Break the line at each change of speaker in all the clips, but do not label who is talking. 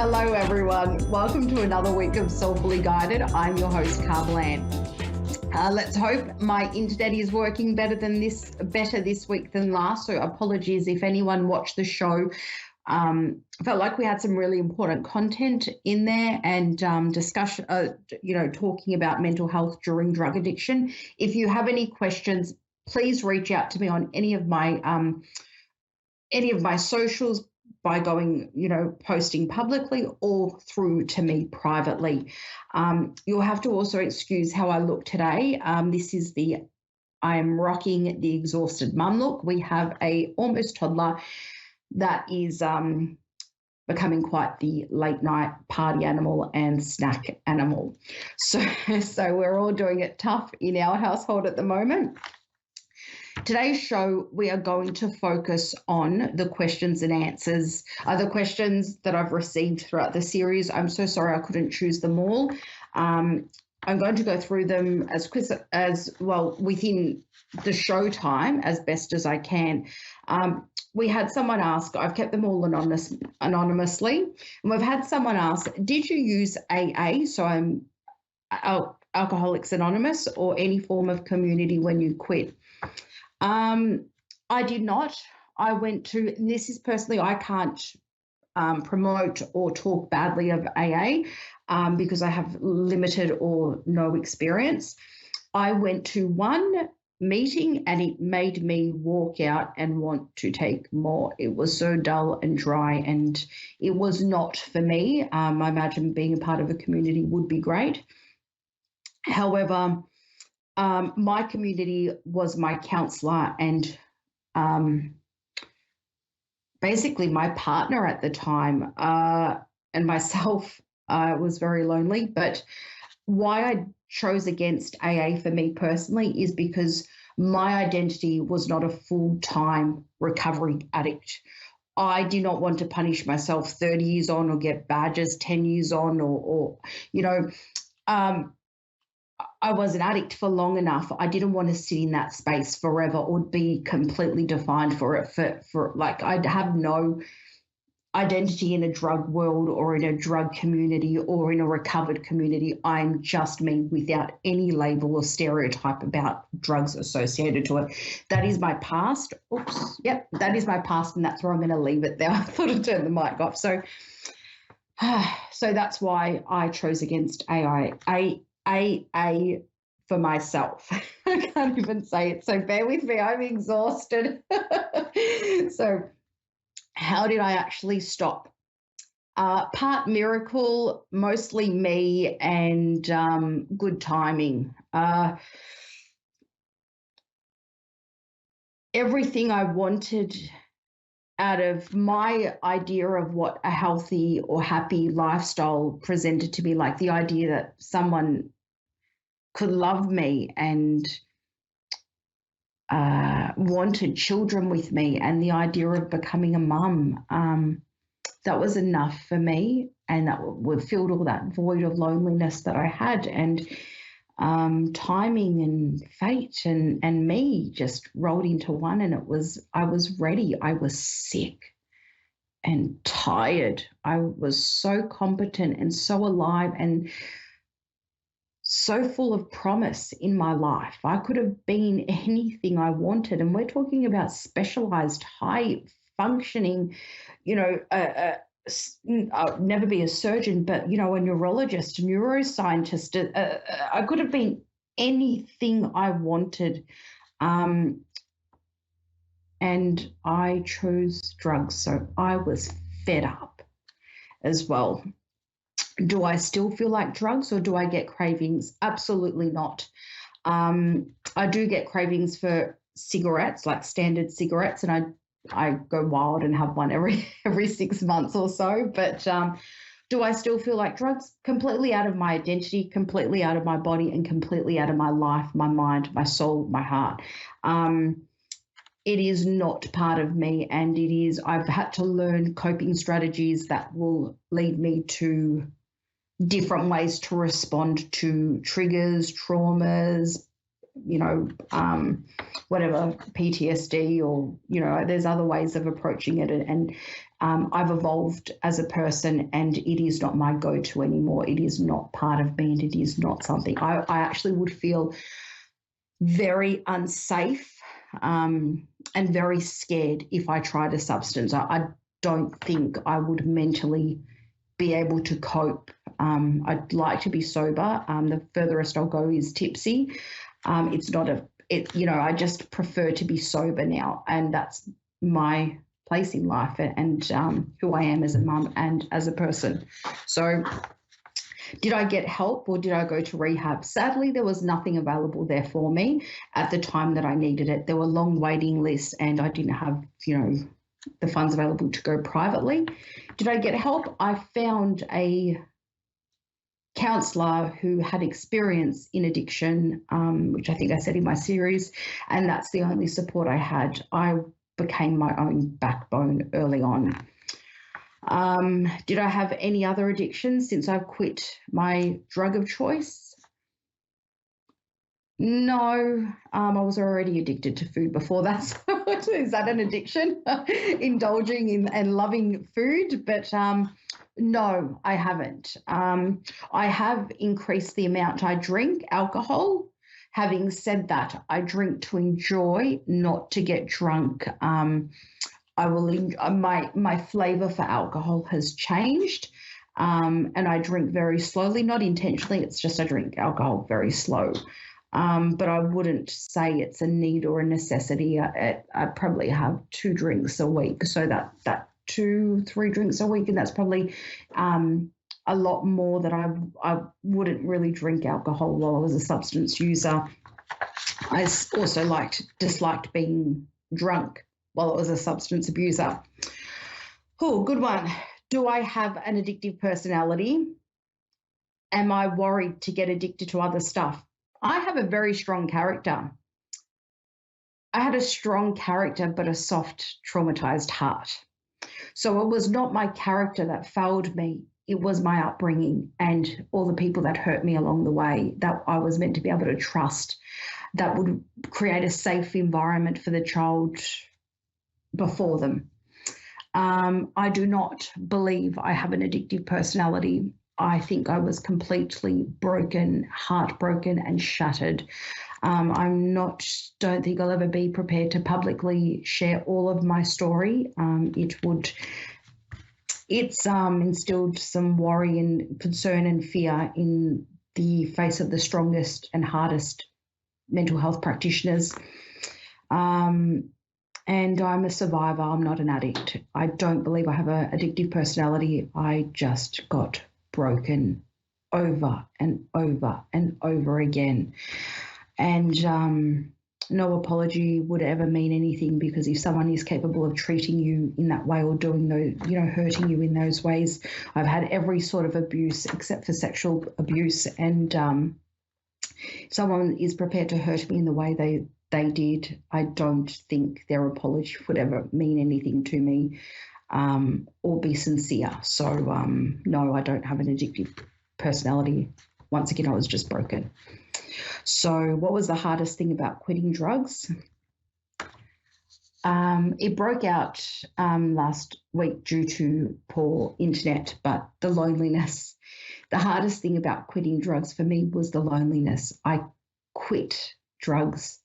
Hello, everyone. Welcome to another week of Soulfully Guided. I'm your host, Carmel-Anne. Let's hope my internet is working better this week than last. So apologies if anyone watched the show. I felt like we had some really important content in there and discussion, talking about mental health during drug addiction. If you have any questions, please reach out to me on any of my socials by going, posting publicly or through to me privately. You'll have to also excuse how I look today. I am rocking the exhausted mum look. We have a almost toddler that is becoming quite the late night party animal and snack animal. So we're all doing it tough in our household at the moment. Today's show, we are going to focus on the questions and answers, the questions that I've received throughout the series. I'm so sorry I couldn't choose them all. I'm going to go through them as quick as well within the show time as best as I can. We had someone ask, I've kept them all anonymously, and we've had someone ask, did you use AA, so I'm Alcoholics Anonymous, or any form of community when you quit? I did not. I went to, and this is personally, I can't promote or talk badly of AA because I have limited or no experience. I went to one meeting and it made me walk out and want to take more. It was so dull and dry and it was not for me. I imagine being a part of a community would be great. However, my community was my counsellor and basically my partner at the time and myself. Was very lonely. But why I chose against AA for me personally is because my identity was not a full-time recovery addict. I did not want to punish myself 30 years on or get badges 10 years on I was an addict for long enough. I didn't want to sit in that space forever or be completely defined for it. I'd have no identity in a drug world or in a drug community or in a recovered community. I'm just me without any label or stereotype about drugs associated to it. That is my past. Oops. Yep, that is my past, and that's where I'm going to leave it there. I thought I'd turn the mic off. So that's why I chose against AA for myself. I can't even say it, so bear with me. I'm exhausted. So how did I actually stop? Part miracle, mostly me, and good timing. Everything I wanted out of my idea of what a healthy or happy lifestyle presented to me, like the idea that someone could love me and wanted children with me, and the idea of becoming a mum, that was enough for me, and that filled all that void of loneliness that I had, and timing and fate and me just rolled into one, and I was ready. I was sick and tired. I was so competent and so alive and so full of promise in my life. I could have been anything I wanted. And we're talking about specialized, high functioning, I'll never be a surgeon, but, a neurologist, neuroscientist. I could have been anything I wanted. And I chose drugs. So I was fed up as well. Do I still feel like drugs, or do I get cravings? Absolutely not. I do get cravings for cigarettes, like standard cigarettes, and I go wild and have one every 6 months or so. But do I still feel like drugs? Completely out of my identity, completely out of my body, and completely out of my life, my mind, my soul, my heart. It is not part of me, and I've had to learn coping strategies that will lead me to different ways to respond to triggers, traumas, whatever, PTSD, or, there's other ways of approaching it. And I've evolved as a person, and it is not my go-to anymore. It is not part of me, and it is not something I actually would feel very unsafe and very scared if I tried a substance. I don't think I would mentally be able to cope. I'd like to be sober. The furthest I'll go is tipsy. It's not I just prefer to be sober now, and that's my place in life, and who I am as a mum and as a person. So did I get help, or did I go to rehab? Sadly, there was nothing available there for me at the time that I needed it. There were long waiting lists, and I didn't have, the funds available to go privately. Did I get help? I found a counsellor who had experience in addiction, which I think I said in my series, and that's the only support I had. I became my own backbone early on. Did I have any other addictions since I've quit my drug of choice? No, I was already addicted to food before that. So is that an addiction? Indulging in and loving food? But no, I haven't. I have increased the amount I drink alcohol. Having said that, I drink to enjoy, not to get drunk. I will. My flavour for alcohol has changed, and I drink very slowly, not intentionally. It's just I drink alcohol very slow. But I wouldn't say it's a need or a necessity. I probably have 2 drinks a week, so that 2-3 drinks a week, and that's probably a lot more that I wouldn't really drink alcohol while I was a substance user. I also disliked being drunk while I was a substance abuser. Oh, good one. Do I have an addictive personality? Am I worried to get addicted to other stuff? I have a very strong character. I had a strong character, but a soft, traumatized heart. So it was not my character that failed me. It was my upbringing and all the people that hurt me along the way that I was meant to be able to trust, that would create a safe environment for the child before them. I do not believe I have an addictive personality. I think I was completely broken, heartbroken and shattered. Don't think I'll ever be prepared to publicly share all of my story. It's instilled some worry and concern and fear in the face of the strongest and hardest mental health practitioners. And I'm a survivor. I'm not an addict. I don't believe I have an addictive personality. I just got broken over and over and over again. And no apology would ever mean anything, because if someone is capable of treating you in that way or doing those, hurting you in those ways, I've had every sort of abuse except for sexual abuse, and someone is prepared to hurt me in the way they did, I don't think their apology would ever mean anything to me or be sincere. So no, I don't have an addictive personality. Once again, I was just broken. So what was the hardest thing about quitting drugs? It broke out last week due to poor internet, but the loneliness. The hardest thing about quitting drugs for me was the loneliness. I quit drugs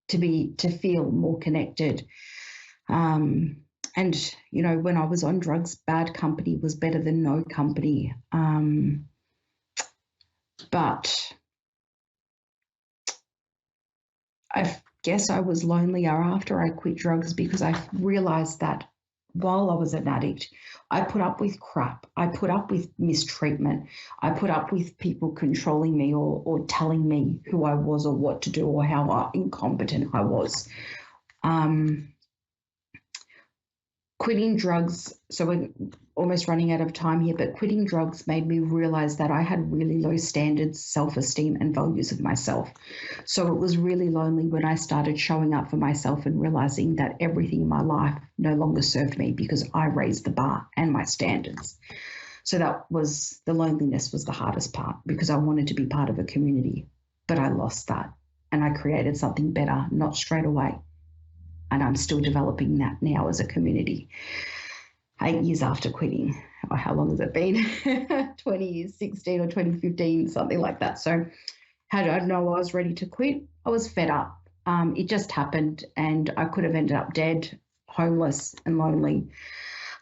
to feel more connected. And, when I was on drugs, bad company was better than no company. But I guess I was lonelier after I quit drugs, because I realised that while I was an addict, I put up with crap. I put up with mistreatment. I put up with people controlling me or telling me who I was or what to do or how incompetent I was. Quitting drugs, so we're almost running out of time here, but quitting drugs made me realise that I had really low standards, self-esteem and values of myself. So it was really lonely when I started showing up for myself and realising that everything in my life no longer served me because I raised the bar and my standards. So the loneliness was the hardest part, because I wanted to be part of a community, but I lost that. and I created something better, not straight away. And I'm still developing that now as a community. 8 years after quitting, or how long has it been? 2016 or 2015, something like that. So how did I know I was ready to quit? I was fed up. It just happened, and I could have ended up dead, homeless and lonely.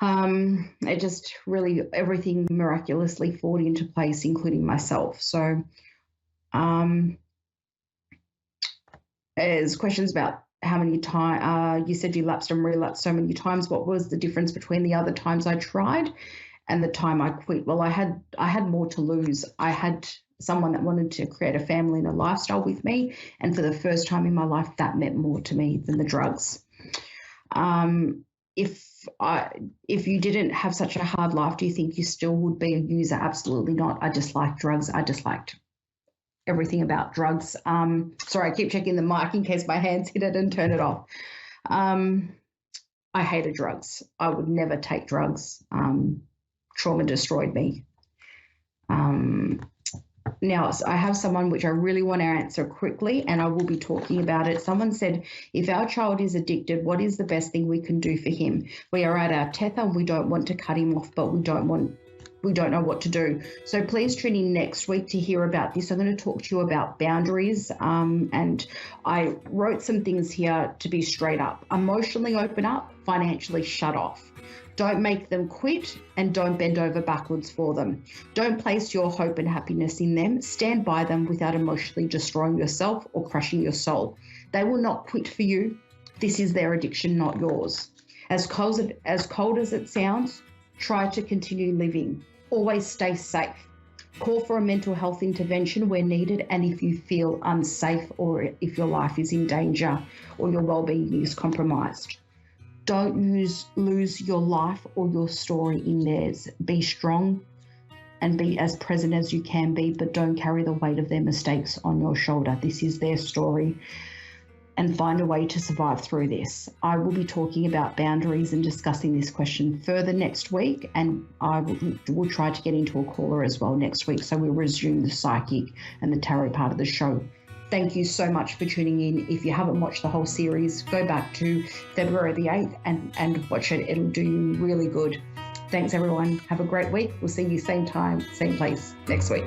It just really, everything miraculously fall into place, including myself. So there's questions about how many times, you said you lapsed and relapsed so many times. What was the difference between the other times I tried and the time I quit? Well, I had more to lose. I had someone that wanted to create a family and a lifestyle with me. And for the first time in my life, that meant more to me than the drugs. If you didn't have such a hard life, do you think you still would be a user? Absolutely not. I just liked drugs. I just liked everything about drugs. Sorry, I keep checking the mic in case my hands hit it and turn it off. I hated drugs. I would never take drugs. Trauma destroyed me. Now, I have someone which I really want to answer quickly, and I will be talking about it. Someone said, if our child is addicted, what is the best thing we can do for him? We are at our tether and we don't want to cut him off, but we don't know what to do. So please tune in next week to hear about this. I'm going to talk to you about boundaries. And I wrote some things here to be straight up. Emotionally open up, financially shut off. Don't make them quit, and don't bend over backwards for them. Don't place your hope and happiness in them. Stand by them without emotionally destroying yourself or crushing your soul. They will not quit for you. This is their addiction, not yours. As cold as it sounds, try to continue living. Always stay safe. Call for a mental health intervention where needed, and if you feel unsafe or if your life is in danger or your well-being is compromised. Don't lose your life or your story in theirs. Be strong and be as present as you can be, but don't carry the weight of their mistakes on your shoulder. This is their story, and find a way to survive through this. I will be talking about boundaries and discussing this question further next week, and I will try to get into a caller as well next week, so we'll resume the psychic and the tarot part of the show. Thank you so much for tuning in. If you haven't watched the whole series, go back to February the 8th and watch it. It'll do you really good. Thanks, everyone. Have a great week. We'll see you same time, same place next week.